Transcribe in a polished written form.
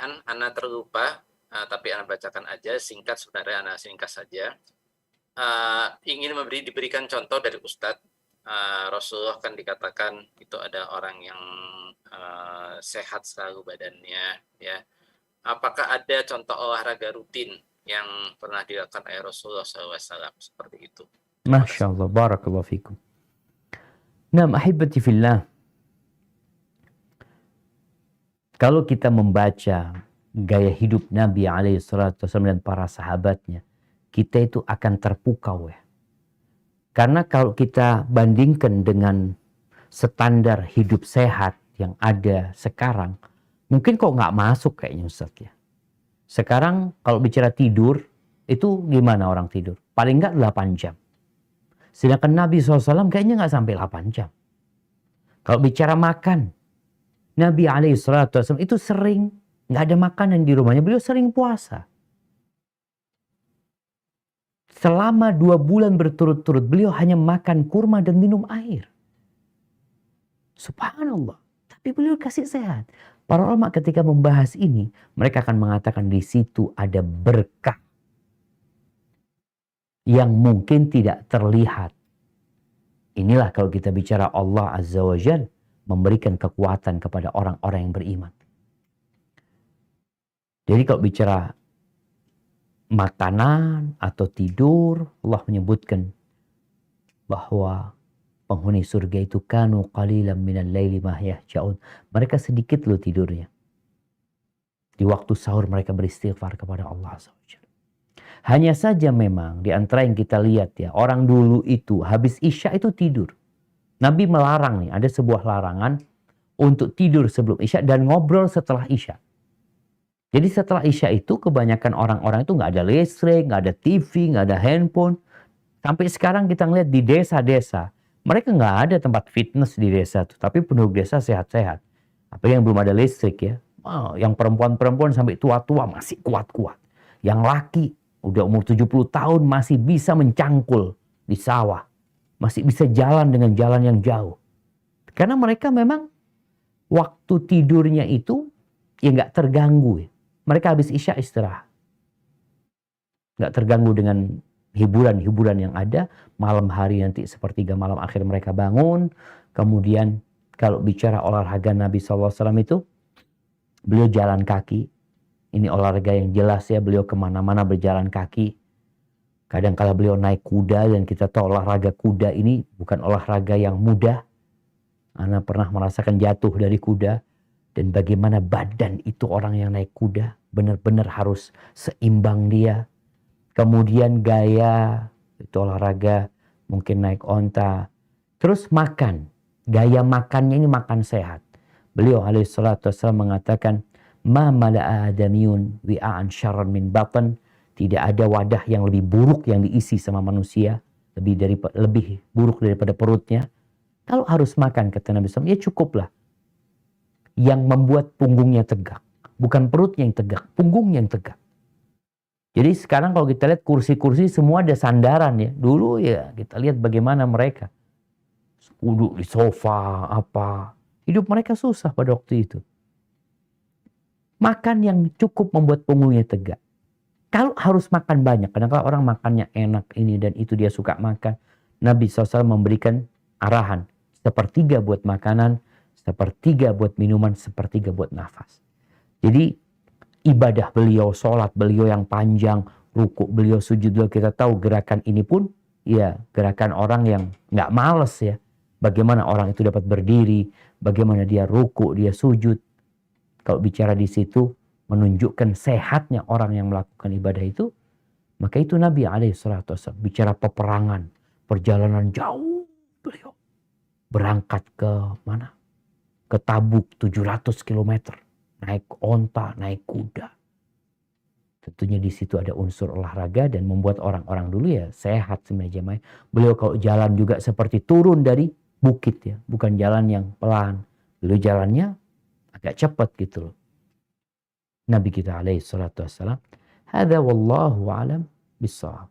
pertanyaan, Ana terlupa, tapi Ana bacakan aja, singkat sebenarnya, Ana singkat saja. Ingin diberikan contoh dari Ustadz. Rasulullah kan dikatakan itu ada orang yang sehat selalu badannya, ya. Apakah ada contoh olahraga rutin yang pernah dilakukan oleh Rasulullah SAW seperti itu? Masya Allah, barakallahu fikum. Nah, ahibati fillah, kalau kita membaca gaya hidup Nabi SAW dan para sahabatnya, kita itu akan terpukau ya. Karena kalau kita bandingkan dengan standar hidup sehat yang ada sekarang, mungkin kok nggak masuk kayaknya Ustaz ya. Sekarang kalau bicara tidur, itu gimana orang tidur? Paling nggak 8 jam. Sedangkan Nabi SAW kayaknya nggak sampai 8 jam. Kalau bicara makan, Nabi SAW itu sering nggak ada makanan di rumahnya, beliau sering puasa. Selama 2 bulan berturut-turut beliau hanya makan kurma dan minum air. Subhanallah. Tapi beliau kasih sehat. Para ulama ketika membahas ini, mereka akan mengatakan di situ ada berkah yang mungkin tidak terlihat. Inilah kalau kita bicara Allah Azza wa Jalla memberikan kekuatan kepada orang-orang yang beriman. Jadi kalau bicara makanan atau tidur, Allah menyebutkan bahwa penghuni surga itu kanu qalilan minal laili ma yahjaun. Mereka sedikit loh tidurnya. Di waktu sahur mereka beristighfar kepada Allah Azza wa Jalla. Hanya saja memang di antara yang kita lihat ya, orang dulu itu habis Isya itu tidur. Nabi melarang nih, ada sebuah larangan untuk tidur sebelum Isya dan ngobrol setelah Isya. Jadi setelah Isya itu kebanyakan orang-orang itu nggak ada listrik, nggak ada TV, nggak ada handphone. Sampai sekarang kita ngeliat di desa-desa, mereka nggak ada tempat fitness di desa tuh, tapi penduduk desa sehat-sehat. Apalagi yang belum ada listrik ya. Yang perempuan-perempuan sampai tua-tua masih kuat-kuat. Yang laki udah umur 70 tahun masih bisa mencangkul di sawah. Masih bisa jalan dengan jalan yang jauh. Karena mereka memang waktu tidurnya itu ya nggak terganggu ya. Mereka habis Isya istirahat. Nggak terganggu dengan hiburan-hiburan yang ada. Malam hari nanti sepertiga malam akhir mereka bangun. Kemudian kalau bicara olahraga Nabi SAW itu, beliau jalan kaki. Ini olahraga yang jelas ya, beliau kemana-mana berjalan kaki. Kadang-kala beliau naik kuda dan kita tahu olahraga kuda ini bukan olahraga yang mudah. Ana pernah merasakan jatuh dari kuda. Dan bagaimana badan itu orang yang naik kuda. Benar-benar harus seimbang dia. Kemudian gaya, itu olahraga, mungkin naik onta. Terus makan. Gaya makannya ini makan sehat. Beliau alaihissalam mengatakan, ma mala'a adamiyun wi'a'an syarran min batan. Tidak ada wadah yang lebih buruk yang diisi sama manusia. Lebih buruk daripada perutnya. Kalau harus makan, kata Nabi SAW, ya cukuplah. Yang membuat punggungnya tegak. Bukan perutnya yang tegak, punggungnya yang tegak. Jadi sekarang kalau kita lihat kursi-kursi semua ada sandaran ya. Dulu ya kita lihat bagaimana mereka. Duduk di sofa, apa. Hidup mereka susah pada waktu itu. Makan yang cukup membuat punggungnya tegak. Kalau harus makan banyak, kadang-kadang orang makannya enak ini dan itu dia suka makan. Nabi SAW memberikan arahan. 1/3 buat makanan, 1/3 buat minuman, 1/3 buat nafas. Jadi ibadah beliau, sholat beliau yang panjang, rukuk beliau, sujud beliau, kita tahu gerakan ini pun ya gerakan orang yang nggak males ya. Bagaimana orang itu dapat berdiri, bagaimana dia rukuk, dia sujud. Kalau bicara di situ menunjukkan sehatnya orang yang melakukan ibadah itu, maka itu Nabi SAW bicara peperangan, perjalanan jauh beliau berangkat ke mana? Ke Tabuk 700 km, naik onta, naik kuda. Tentunya di situ ada unsur olahraga dan membuat orang-orang dulu ya sehat sebenarnya. Beliau kalau jalan juga seperti turun dari bukit ya, bukan jalan yang pelan. Beliau jalannya agak cepat gitu loh. Nabi kita alaihi salatu wassalam. Hadza wallahu alam bissawab.